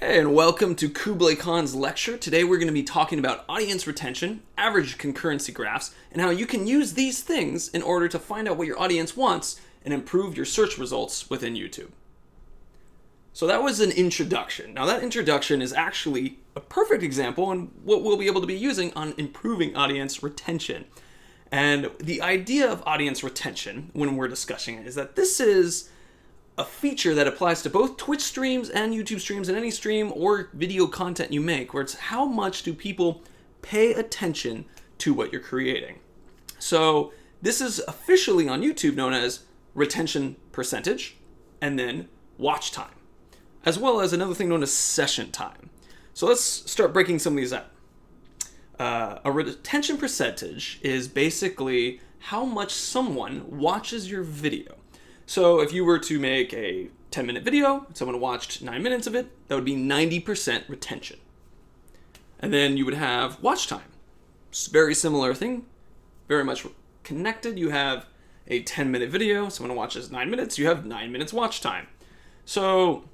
Hey, and welcome to Kublai Khan's lecture. Today we're going to be talking about audience retention, average concurrency graphs, and how you can use these things in order to find out what your audience wants and improve your search results within YouTube. So that was an introduction. Now that introduction is actually a perfect example on what we'll be able to be using on improving audience retention. And the idea of audience retention, when we're discussing it, is that this is a feature that applies to both Twitch streams and YouTube streams and any stream or video content you make, where it's how much do people pay attention to what you're creating. So this is officially on YouTube known as retention percentage and then watch time, as well as another thing known as session time. So let's start breaking some of these up. A retention percentage is basically how much someone watches your video. So if you were to make a 10-minute video, and someone watched 9 minutes of it, that would be 90% retention. And then you would have watch time. It's a very similar thing, very much connected. You have a 10-minute video, someone watches 9 minutes, you have 9 minutes watch time. So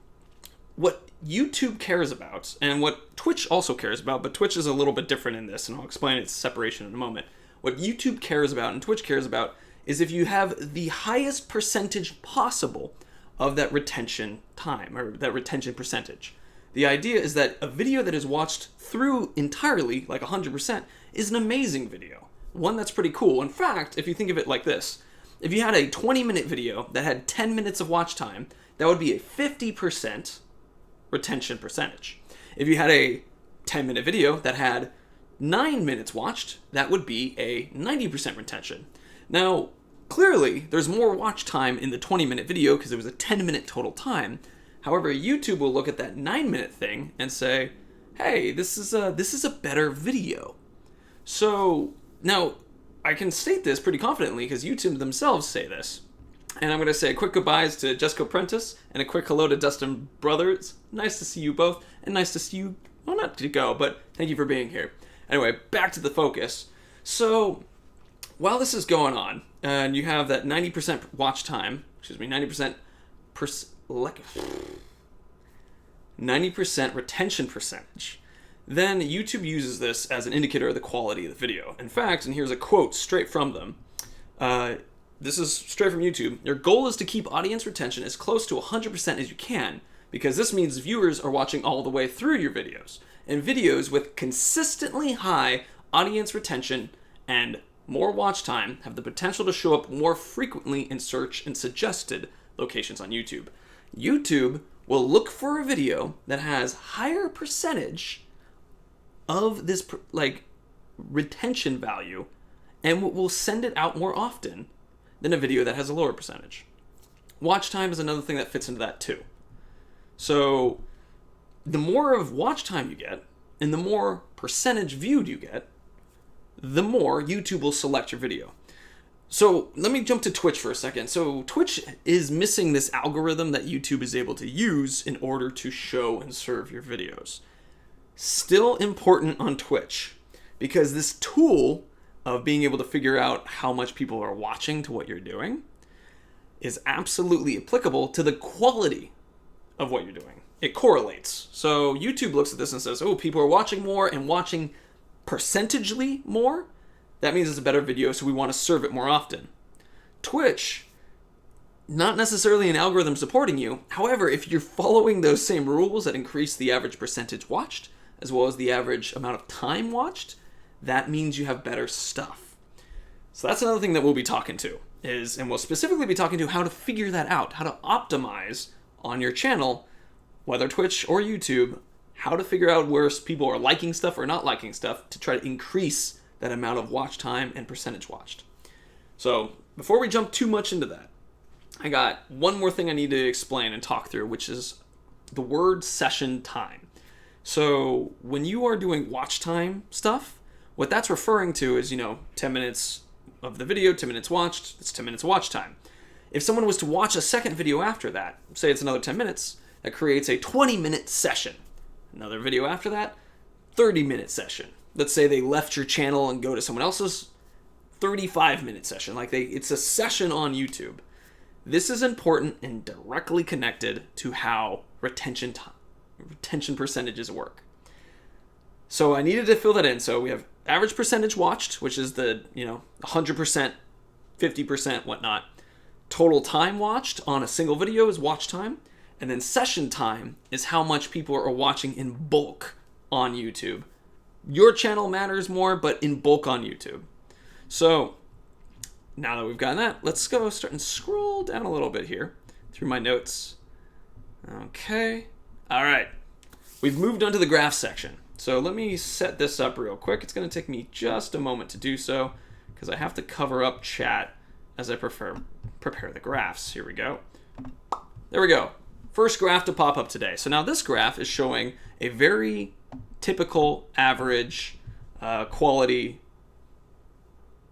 what YouTube cares about, and what Twitch also cares about, but Twitch is a little bit different in this, and I'll explain its separation in a moment. What YouTube cares about and Twitch cares about is if you have the highest percentage possible of that retention time, or that retention percentage. The idea is that a video that is watched through entirely, like 100%, is an amazing video. One that's pretty cool. In fact, if you think of it like this, if you had a 20-minute video that had 10 minutes of watch time, that would be a 50% retention percentage. If you had a 10-minute video that had 9 minutes watched, that would be a 90% retention. Now, clearly, there's more watch time in the 20-minute video because it was a 10-minute total time. However, YouTube will look at that 9-minute thing and say, hey, this is a better video. So now I can state this pretty confidently because YouTube themselves say this. And I'm going to say a quick goodbyes to Jessica Prentice and a quick hello to Dustin Brothers. Nice to see you both, and nice to see you, well, not to go, but thank you for being here. Anyway, back to the focus. So while this is going on, and you have that 90% watch time, 90% retention percentage, then YouTube uses this as an indicator of the quality of the video. In fact, and here's a quote straight from them, this is straight from YouTube, your goal is to keep audience retention as close to 100% as you can, because this means viewers are watching all the way through your videos. And videos with consistently high audience retention and more watch time have the potential to show up more frequently in search and suggested locations on YouTube. YouTube will look for a video that has higher percentage of this retention value and will send it out more often than a video that has a lower percentage. Watch time is another thing that fits into that too. So the more of watch time you get and the more percentage viewed you get, the more YouTube will select your video. So let me jump to Twitch for a second. So Twitch is missing this algorithm that YouTube is able to use in order to show and serve your videos. Still important on Twitch, because this tool of being able to figure out how much people are watching to what you're doing is absolutely applicable to the quality of what you're doing. It correlates. So YouTube looks at this and says, oh, people are watching more and watching percentagely more. That means it's a better video, so we want to serve it more often. Twitch, not necessarily an algorithm supporting you. However, if you're following those same rules that increase the average percentage watched, as well as the average amount of time watched, that means you have better stuff. So that's another thing that we'll be talking to, and we'll specifically be talking to how to figure that out, how to optimize on your channel, whether Twitch or YouTube, how to figure out where people are liking stuff or not liking stuff to try to increase that amount of watch time and percentage watched. So before we jump too much into that, I got one more thing I need to explain and talk through, which is the word session time. So when you are doing watch time stuff, what that's referring to is, 10 minutes of the video, 10 minutes watched, it's 10 minutes watch time. If someone was to watch a second video after that, say it's another 10 minutes, that creates a 20-minute session. Another video after that, 30-minute session. Let's say they left your channel and go to someone else's, 35-minute session. It's a session on YouTube. This is important and directly connected to how retention retention percentages work. So I needed to fill that in. So we have average percentage watched, which is the 100%, 50%, whatnot. Total time watched on a single video is watch time. And then session time is how much people are watching in bulk on YouTube. Your channel matters more, but in bulk on YouTube. So now that we've gotten that, let's go start and scroll down a little bit here through my notes. Okay. All right. We've moved on to the graph section. So let me set this up real quick. It's going to take me just a moment to do so because I have to cover up chat as I prepare the graphs. Here we go. There we go. First graph to pop up today. So now this graph is showing a very typical average quality,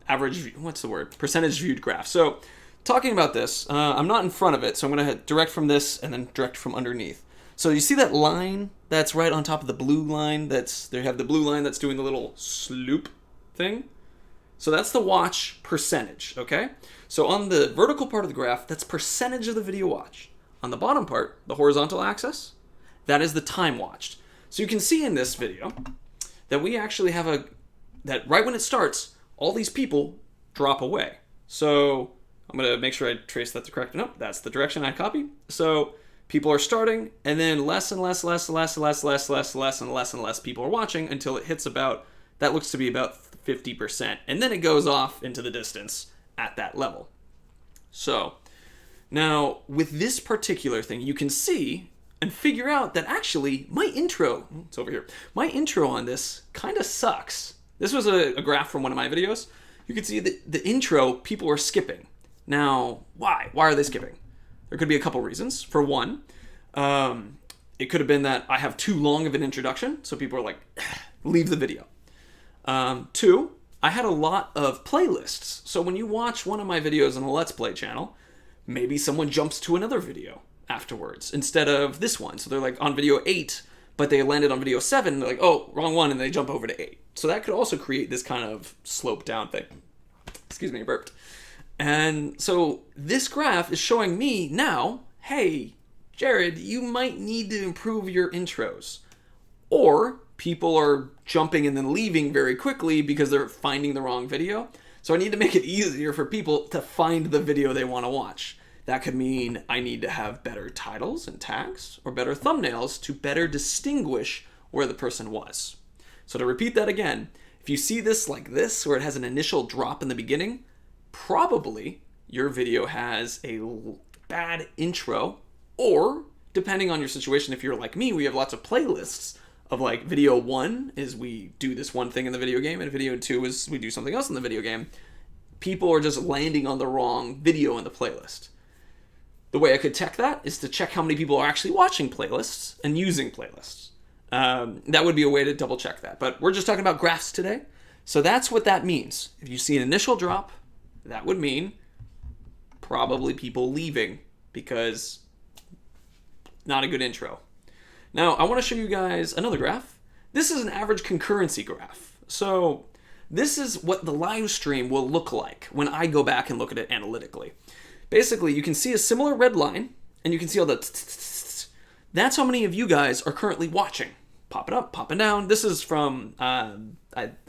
percentage viewed graph. So talking about this, I'm not in front of it, so I'm going to direct from this and then direct from underneath. So you see that line that's right on top of the blue line? They have the blue line that's doing the little sloop thing. So that's the watch percentage, okay? So on the vertical part of the graph, that's percentage of the video watched. On the bottom part, the horizontal axis, that is the time watched. So you can see in this video that we actually have that right when it starts, all these people drop away. So I'm going to make sure I trace that the correct. Nope, that's the direction I copied. So people are starting, and then less and less people are watching until it hits about, that looks to be about 50%. And then it goes off into the distance at that level. So now with this particular thing, you can see and figure out that actually my intro, it's over here, my intro on this kind of sucks. This was a graph from one of my videos. You can see that the intro, people are skipping. Now, why? Why are they skipping? There could be a couple reasons. For one, it could have been that I have too long of an introduction, so people are like, leave the video. Two, I had a lot of playlists. So when you watch one of my videos on the Let's Play channel, maybe someone jumps to another video afterwards instead of this one. So they're like on video 8, but they landed on video 7, and they're like, oh, wrong one, and they jump over to 8. So that could also create this kind of slope down thing. Excuse me, I burped. And so this graph is showing me now, hey, Jared, you might need to improve your intros. Or people are jumping and then leaving very quickly because they're finding the wrong video. So I need to make it easier for people to find the video they want to watch. That could mean I need to have better titles and tags or better thumbnails to better distinguish where the person was. So to repeat that again, if you see this like this, where it has an initial drop in the beginning, probably your video has a bad intro, or depending on your situation, if you're like me, we have lots of playlists of like video 1 is we do this one thing in the video game, and video 2 is we do something else in the video game. People are just landing on the wrong video in the playlist. The way I could check that is to check how many people are actually watching playlists and using playlists. That would be a way to double check that. But we're just talking about graphs today. So that's what that means. If you see an initial drop, that would mean probably people leaving because not a good intro. Now, I want to show you guys another graph. This is an average concurrency graph. So this is what the live stream will look like when I go back and look at it analytically. Basically, you can see a similar red line, and you can see all the that's how many of you guys are currently watching. Popping up, popping down. This is from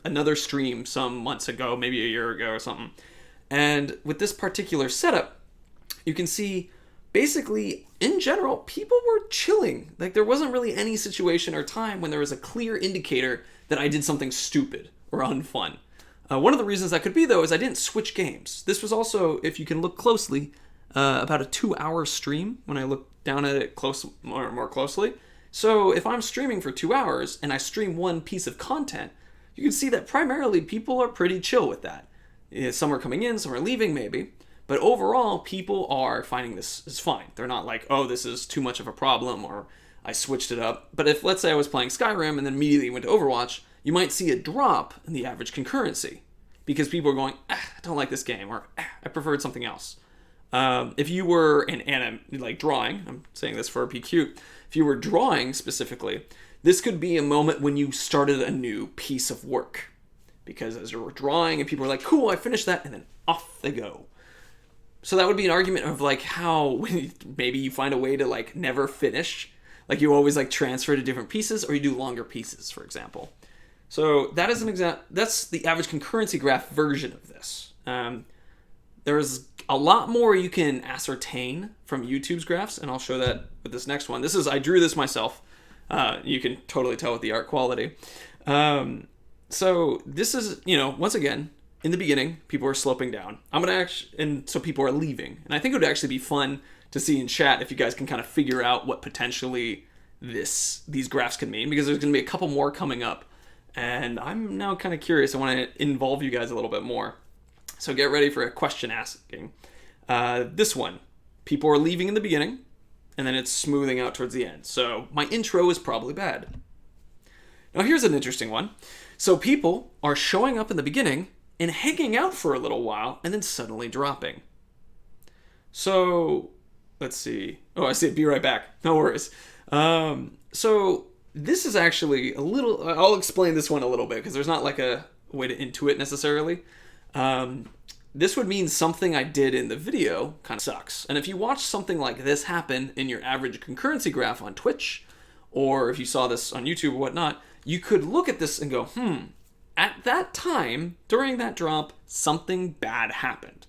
another stream some months ago, maybe a year ago or something. And with this particular setup, you can see basically, in general, people were chilling. Like there wasn't really any situation or time when there was a clear indicator that I did something stupid or unfun. One of the reasons that could be, though, is I didn't switch games. This was also, if you can look closely, about a 2-hour stream when I look down at it more closely. So if I'm streaming for 2 hours and I stream one piece of content, you can see that primarily people are pretty chill with that. Some are coming in, some are leaving maybe. But overall, people are finding this is fine. They're not like, oh, this is too much of a problem, or I switched it up. But if, let's say I was playing Skyrim and then immediately went to Overwatch, you might see a drop in the average concurrency because people are going, I don't like this game, or I preferred something else. If you were like drawing, I'm saying this for a PQ, if you were drawing specifically, this could be a moment when you started a new piece of work. Because as you were drawing and people were like, cool, I finished that, and then off they go. So that would be an argument of like how maybe you find a way to like never finish. Like you always like transfer to different pieces, or you do longer pieces, for example. So that is an example. That's the average concurrency graph version of this. There's a lot more you can ascertain from YouTube's graphs, and I'll show that with this next one. I drew this myself. You can totally tell with the art quality. So this is, once again, in the beginning, people are sloping down. And so people are leaving. And I think it would actually be fun to see in chat if you guys can kind of figure out what potentially these graphs can mean, because there's going to be a couple more coming up. And I'm now kind of curious. I want to involve you guys a little bit more. So get ready for a question asking. This one, people are leaving in the beginning, and then it's smoothing out towards the end. So my intro is probably bad. Now here's an interesting one. So people are showing up in the beginning and hanging out for a little while, and then suddenly dropping. So let's see. Oh, I see it. Be right back. No worries. So this is actually I'll explain this one a little bit, because there's not like a way to intuit necessarily. This would mean something I did in the video kind of sucks. And if you watch something like this happen in your average concurrency graph on Twitch, or if you saw this on YouTube or whatnot, you could look at this and go, at that time, during that drop, something bad happened.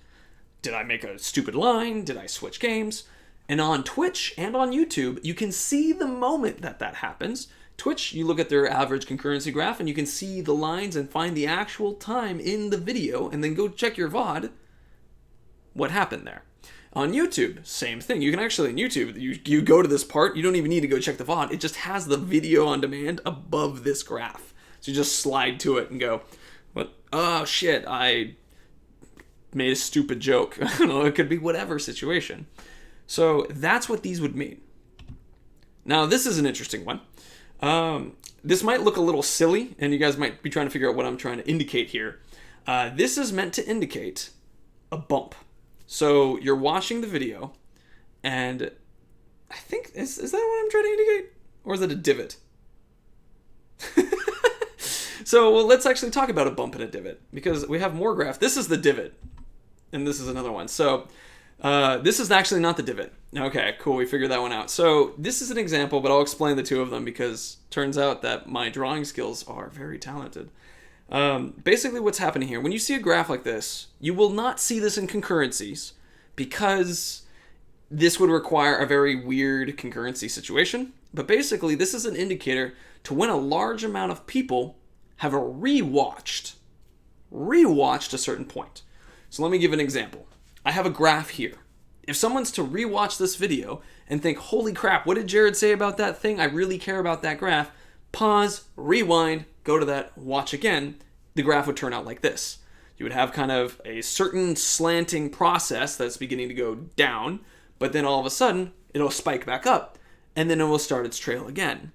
Did I make a stupid line? Did I switch games? And on Twitch and on YouTube, you can see the moment that happens. Twitch, you look at their average concurrency graph and you can see the lines and find the actual time in the video, and then go check your VOD what happened there. On YouTube, same thing. You can actually, in YouTube, you go to this part, you don't even need to go check the VOD. It just has the video on demand above this graph. So you just slide to it and go, "What? Oh shit, I made a stupid joke." I don't know, it could be whatever situation. So that's what these would mean. Now, this is an interesting one. This might look a little silly, and you guys might be trying to figure out what I'm trying to indicate here. This is meant to indicate a bump. So you're watching the video, and I think, is that what I'm trying to indicate? Or is it a divot? So, well, let's actually talk about a bump and a divot, because we have more graphs. This is the divot, and this is another one. So this is actually not the divot. Okay, cool, we figured that one out. So this is an example, but I'll explain the two of them, because it turns out that my drawing skills are very talented. Basically what's happening here, when you see a graph like this, you will not see this in concurrencies, because this would require a very weird concurrency situation. But basically this is an indicator to when a large amount of people have rewatched a certain point. So let me give an example. I have a graph here. If someone's to rewatch this video and think, holy crap, what did Jared say about that thing? I really care about that graph. Pause, rewind, go to that, watch again. The graph would turn out like this. You would have kind of a certain slanting process that's beginning to go down, but then all of a sudden, it'll spike back up, and then it will start its trail again.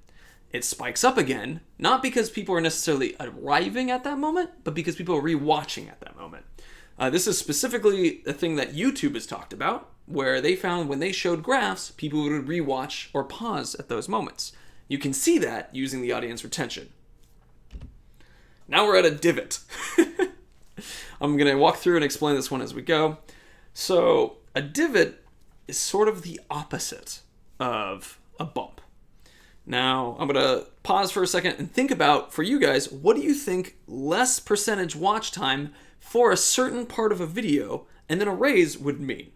It spikes up again, not because people are necessarily arriving at that moment, but because people are rewatching at that moment. This is specifically a thing that YouTube has talked about, where they found when they showed graphs, people would rewatch or pause at those moments. You can see that using the audience retention. Now we're at a divot. I'm going to walk through and explain this one as we go. So a divot is sort of the opposite of a bump. Now, I'm going to pause for a second and think about, for you guys, what do you think less percentage watch time for a certain part of a video and then a raise would mean?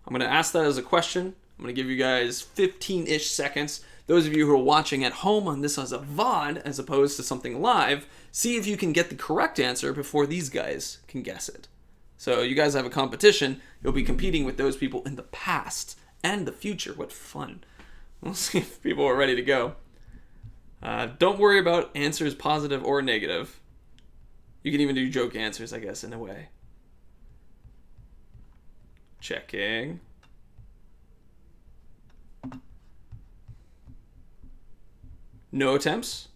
I'm going to ask that as a question. I'm going to give you guys 15-ish seconds. Those of you who are watching at home on this as a VOD as opposed to something live, see if you can get the correct answer before these guys can guess it. So you guys have a competition. You'll be competing with those people in the past and the future. What fun. We'll see if people are ready to go. Don't worry about answers positive or negative. You can even do joke answers, I guess, in a way. Checking. No attempts?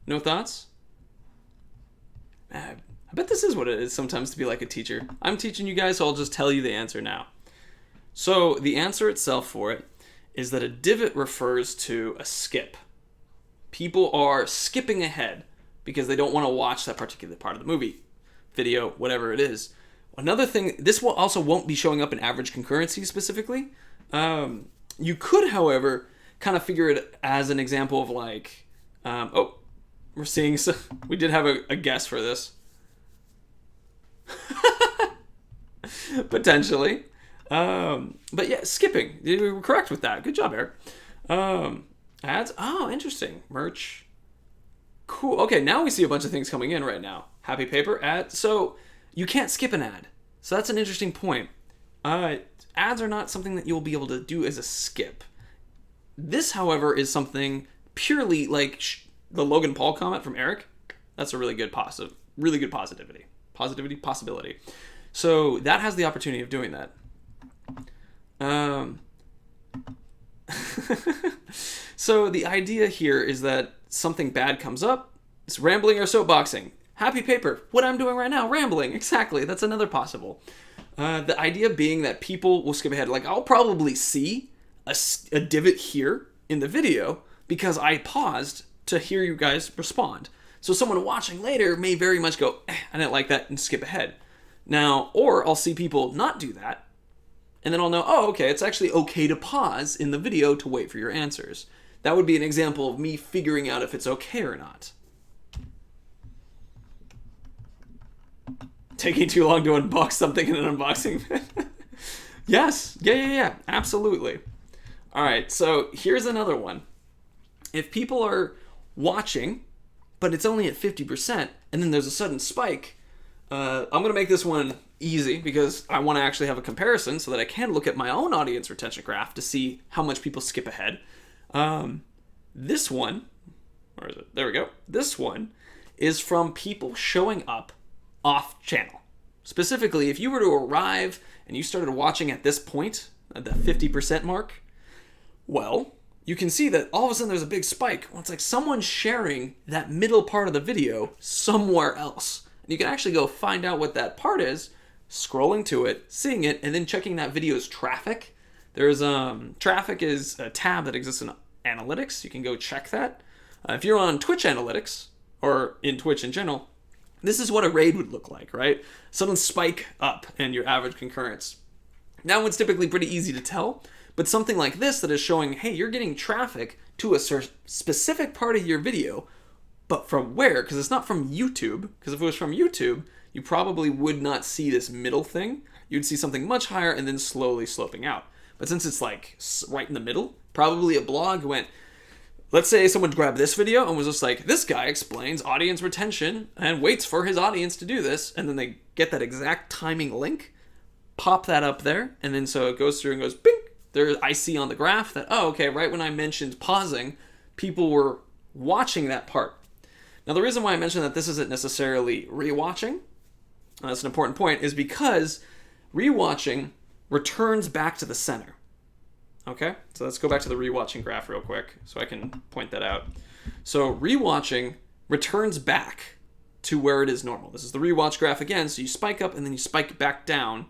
No thoughts? I bet this is what it is sometimes to be like a teacher. I'm teaching you guys, so I'll just tell you the answer now. So the answer itself for it is that a divot refers to a skip. People are skipping ahead because they don't want to watch that particular part of the movie, video, whatever it is. Another thing, this also won't be showing up in average concurrency specifically. You could, however, kind of figure it as an example of like, we're seeing, we did have a guess for this. Potentially. But yeah, skipping. You were correct with that. Good job, Eric. Ads. Oh, interesting. Merch. Cool. Okay, now we see a bunch of things coming in right now. Happy Paper, ad. So you can't skip an ad. So that's an interesting point. Ads are not something that you'll be able to do as a skip. This, however, is something purely like the Logan Paul comment from Eric. That's a really good possibility. So that has the opportunity of doing that. So the idea here is that something bad comes up. It's rambling or soapboxing. Happy Paper. What I'm doing right now, rambling. Exactly. That's another possible. The idea being that people will skip ahead. Like, I'll probably see a divot here in the video because I paused to hear you guys respond. So someone watching later may very much go, I didn't like that, and skip ahead. Now, or I'll see people not do that, and then I'll know, oh, okay, it's actually okay to pause in the video to wait for your answers. That would be an example of me figuring out if it's okay or not. Taking too long to unbox something in an unboxing. Yes, yeah, absolutely. All right, so here's another one. If people are watching, but it's only at 50%, and then there's a sudden spike, I'm going to make this one easy because I want to actually have a comparison so that I can look at my own audience retention graph to see how much people skip ahead. This one, where is it? There we go. This one is from people showing up off channel. Specifically, if you were to arrive and you started watching at this point, at the 50% mark, well, you can see that all of a sudden there's a big spike. Well, it's like someone's sharing that middle part of the video somewhere else. And you can actually go find out what that part is, scrolling to it, seeing it, and then checking that video's traffic. There's traffic is a tab that exists in analytics. You can go check that. If you're on Twitch analytics, or in Twitch in general, this is what a raid would look like, right? Sudden spike up in your average concurrence. That one's typically pretty easy to tell, but something like this that is showing, hey, you're getting traffic to a specific part of your video, but from where? Because it's not from YouTube, because if it was from YouTube, you probably would not see this middle thing. You'd see something much higher and then slowly sloping out. But since it's like right in the middle, probably a blog went, let's say someone grabbed this video and was just like, this guy explains audience retention and waits for his audience to do this. And then they get that exact timing link, pop that up there. And then so it goes through and goes, bing. There, I see on the graph that, oh, okay, right when I mentioned pausing, people were watching that part. Now, the reason why I mentioned that this isn't necessarily rewatching, that's an important point, is because rewatching returns back to the center. Okay, so let's go back to the rewatching graph real quick so I can point that out. So rewatching returns back to where it is normal. This is the rewatch graph again, so you spike up and then you spike back down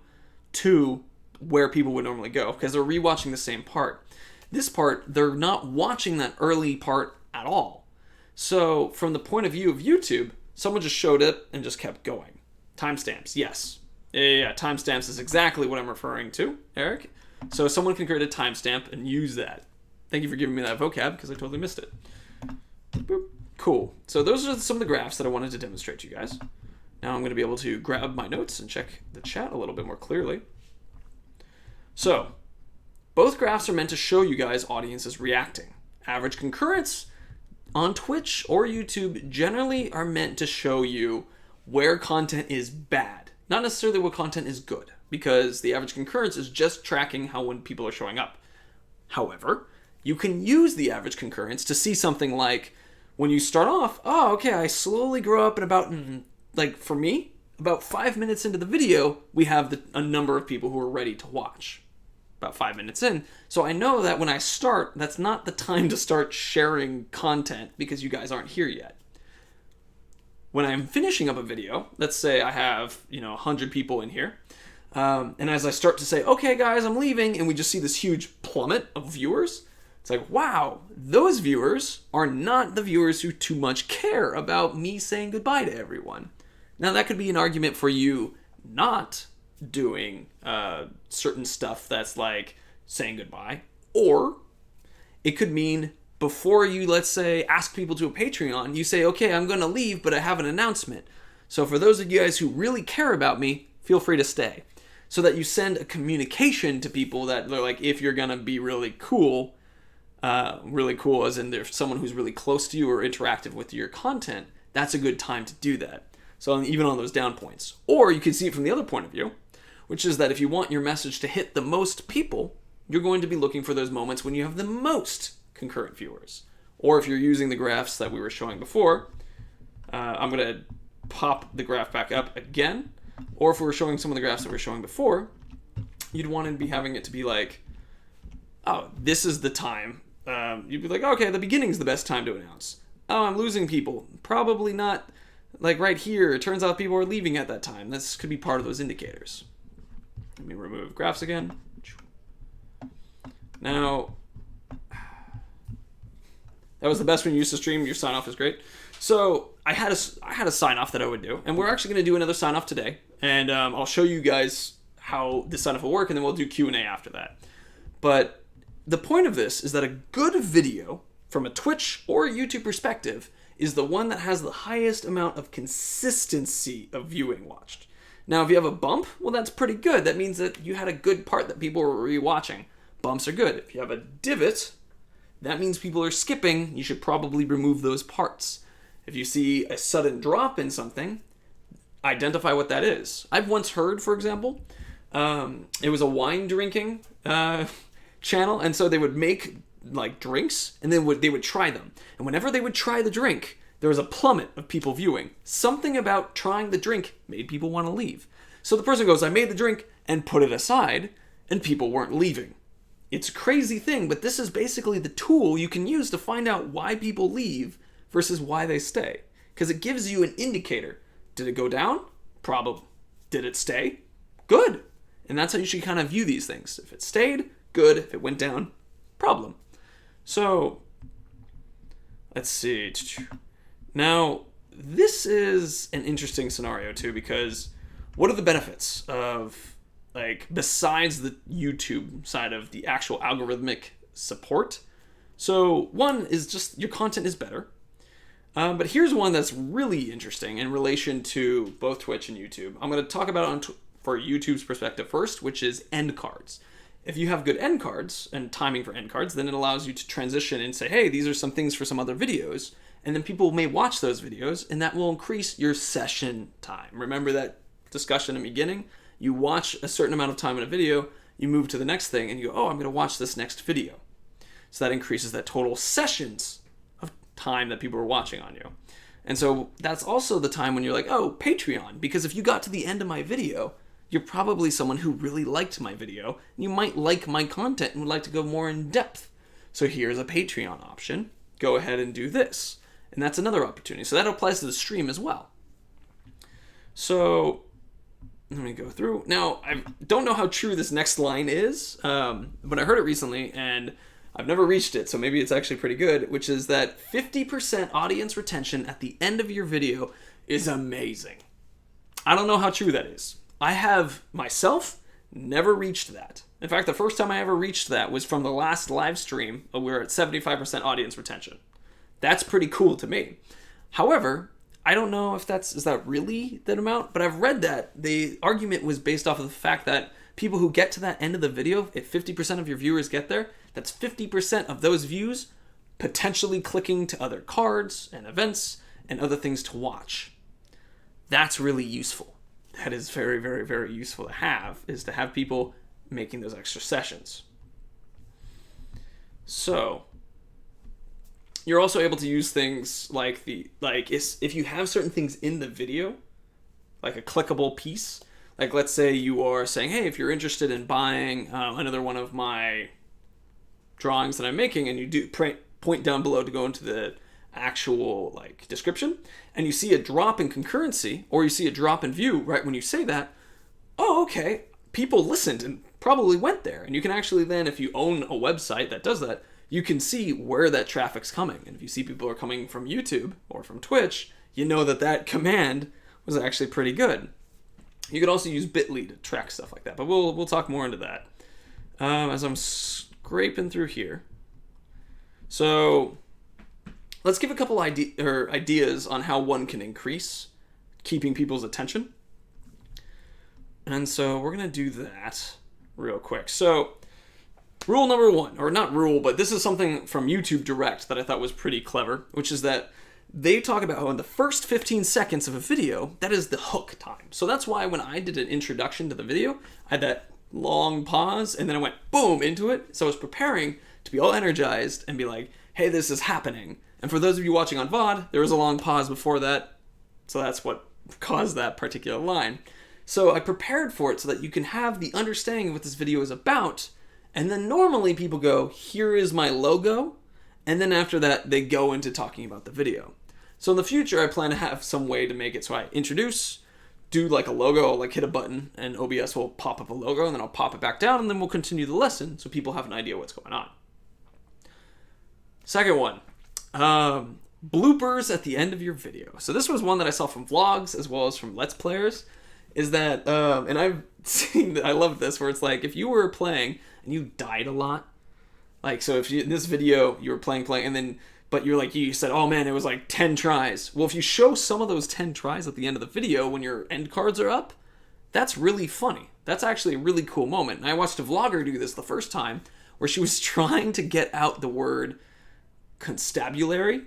to where people would normally go because they're rewatching the same part. This part, they're not watching that early part at all. So from the point of view of YouTube, someone just showed it and just kept going. Timestamps, yes. Yeah, timestamps is exactly what I'm referring to, Eric. So someone can create a timestamp and use that. Thank you for giving me that vocab because I totally missed it. Boop. Cool. So those are some of the graphs that I wanted to demonstrate to you guys. Now I'm going to be able to grab my notes and check the chat a little bit more clearly. So both graphs are meant to show you guys audiences reacting. Average concurrence on Twitch or YouTube generally are meant to show you where content is bad, not necessarily what content is good, because the average concurrence is just tracking how when people are showing up. However, you can use the average concurrence to see something like when you start off, oh, okay, I slowly grow up and about, like for me, about 5 minutes into the video, we have a number of people who are ready to watch. About 5 minutes in. So I know that when I start, that's not the time to start sharing content because you guys aren't here yet. When I'm finishing up a video, let's say I have, 100 people in here. And as I start to say, okay, guys, I'm leaving, and we just see this huge plummet of viewers, it's like, wow, those viewers are not the viewers who too much care about me saying goodbye to everyone. Now, that could be an argument for you not doing certain stuff that's like saying goodbye, or It could mean before you, let's say, ask people to a Patreon, you say, okay, I'm going to leave, but I have an announcement. So for those of you guys who really care about me, feel free to stay. So that you send a communication to people that they're like, if you're going to be really cool as in there's someone who's really close to you or interactive with your content, that's a good time to do that. So even on those down points. Or you can see it from the other point of view, which is that if you want your message to hit the most people, you're going to be looking for those moments when you have the most concurrent viewers. Or if you're using the graphs that we were showing before, I'm going to pop the graph back up again. Or if we were showing some of the graphs that we were showing before, you'd want to be having it to be like, oh, this is the time. You'd be like, okay, the beginning's the best time to announce. Oh, I'm losing people. Probably not like right here. It turns out people are leaving at that time. This could be part of those indicators. Let me remove graphs again. Now, that was the best when you used to stream. Your sign off is great. So I had a sign off that I would do, and we're actually going to do another sign off today, and I'll show you guys how this sign off will work, and then we'll do Q&A after that. But the point of this is that a good video from a Twitch or a YouTube perspective is the one that has the highest amount of consistency of viewing watched. Now, if you have a bump, well, that's pretty good. That means that you had a good part that people were rewatching. Bumps are good. If you have a divot, that means people are skipping. You should probably remove those parts. If you see a sudden drop in something, identify what that is. I've once heard, for example, it was a wine drinking channel, and so they would make like drinks, and then they would try them. And whenever they would try the drink, there was a plummet of people viewing. Something about trying the drink made people want to leave. So the person goes, I made the drink and put it aside, and people weren't leaving. It's a crazy thing, but this is basically the tool you can use to find out why people leave versus why they stay. Because it gives you an indicator. Did it go down? Probably. Did it stay? Good. And that's how you should kind of view these things. If it stayed, good. If it went down, problem. So, let's see. Now, this is an interesting scenario too, because what are the benefits of, like, besides the YouTube side of the actual algorithmic support? So one is just your content is better. But here's one that's really interesting in relation to both Twitch and YouTube. I'm going to talk about it for YouTube's perspective first, which is end cards. If you have good end cards and timing for end cards, then it allows you to transition and say, hey, these are some things for some other videos. And then people may watch those videos, and that will increase your session time. Remember that discussion in the beginning? You watch a certain amount of time in a video, you move to the next thing, and you go, oh, I'm going to watch this next video. So that increases that total sessions of time that people are watching on you. And so that's also the time when you're like, oh, Patreon. Because if you got to the end of my video, you're probably someone who really liked my video, and you might like my content and would like to go more in depth. So here's a Patreon option. Go ahead and do this. And that's another opportunity. So that applies to the stream as well. So let me go through. Now, I don't know how true this next line is, but I heard it recently, and I've never reached it, so maybe it's actually pretty good, which is that 50% audience retention at the end of your video is amazing. I don't know how true that is. I have, myself, never reached that. In fact, the first time I ever reached that was from the last live stream. We were at 75% audience retention. That's pretty cool to me. However, I don't know if is that really that amount, but I've read that the argument was based off of the fact that people who get to that end of the video, if 50% of your viewers get there, that's 50% of those views potentially clicking to other cards and events and other things to watch. That's really useful. That is very, very, very useful to have, is to have people making those extra sessions. So you're also able to use things like if you have certain things in the video, like a clickable piece, like let's say you are saying, hey, if you're interested in buying another one of my drawings that I'm making, and you do point down below to go into the actual description, and you see a drop in concurrency or you see a drop in view right when you say that, oh, okay, people listened and probably went there. And you can actually then, if you own a website that does that, you can see where that traffic's coming. And if you see people are coming from YouTube or from Twitch, you know that command was actually pretty good. You could also use Bitly to track stuff like that, but we'll talk more into that. As I'm scraping through here, So let's give a couple ideas on how one can increase keeping people's attention. And so we're going to do that real quick. So rule number one, or not rule, but this is something from YouTube Direct that I thought was pretty clever, which is that they talk about how in the first 15 seconds of a video, that is the hook time. So that's why when I did an introduction to the video, I had that long pause and then I went boom into it. So I was preparing to be all energized and be like, hey, this is happening. And for those of you watching on VOD, there was a long pause before that. So that's what caused that particular line. So I prepared for it so that you can have the understanding of what this video is about. And then normally people go, here is my logo. And then after that, they go into talking about the video. So in the future, I plan to have some way to make it so I introduce, do like a logo, I'll like hit a button and OBS will pop up a logo and then I'll pop it back down and then we'll continue the lesson so people have an idea what's going on. Second one, bloopers at the end of your video. So this was one that I saw from vlogs as well as from Let's Players, is that, and I've seen, I love this, where it's like, if you were playing and you died a lot, like, so if you, in this video, you were playing, and then, but you're like, you said, oh man, it was like 10 tries. Well, if you show some of those 10 tries at the end of the video when your end cards are up, that's really funny. That's actually a really cool moment. And I watched a vlogger do this the first time, where she was trying to get out the word constabulary,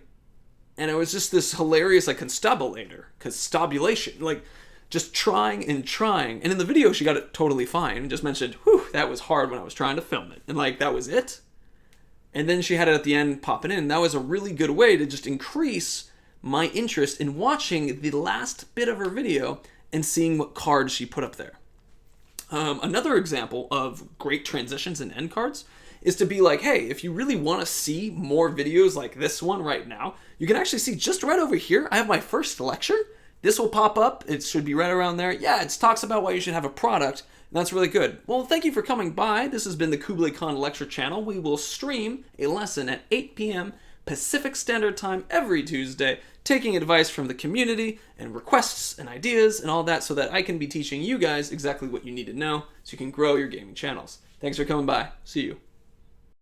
and it was just this hilarious, like, constabulation, like, just trying and trying. And in the video, she got it totally fine and just mentioned, whew, that was hard when I was trying to film it. And like, that was it. And then she had it at the end popping in. That was a really good way to just increase my interest in watching the last bit of her video and seeing what cards she put up there. Another example of great transitions in end cards is to be like, hey, if you really want to see more videos like this one right now, you can actually see just right over here, I have my first lecture. This will pop up. It should be right around there. Yeah, it talks about why you should have a product. And that's really good. Well, thank you for coming by. This has been the Kublai Khan Lecture Channel. We will stream a lesson at 8 p.m. Pacific Standard Time every Tuesday, taking advice from the community and requests and ideas and all that so that I can be teaching you guys exactly what you need to know so you can grow your gaming channels. Thanks for coming by. See you.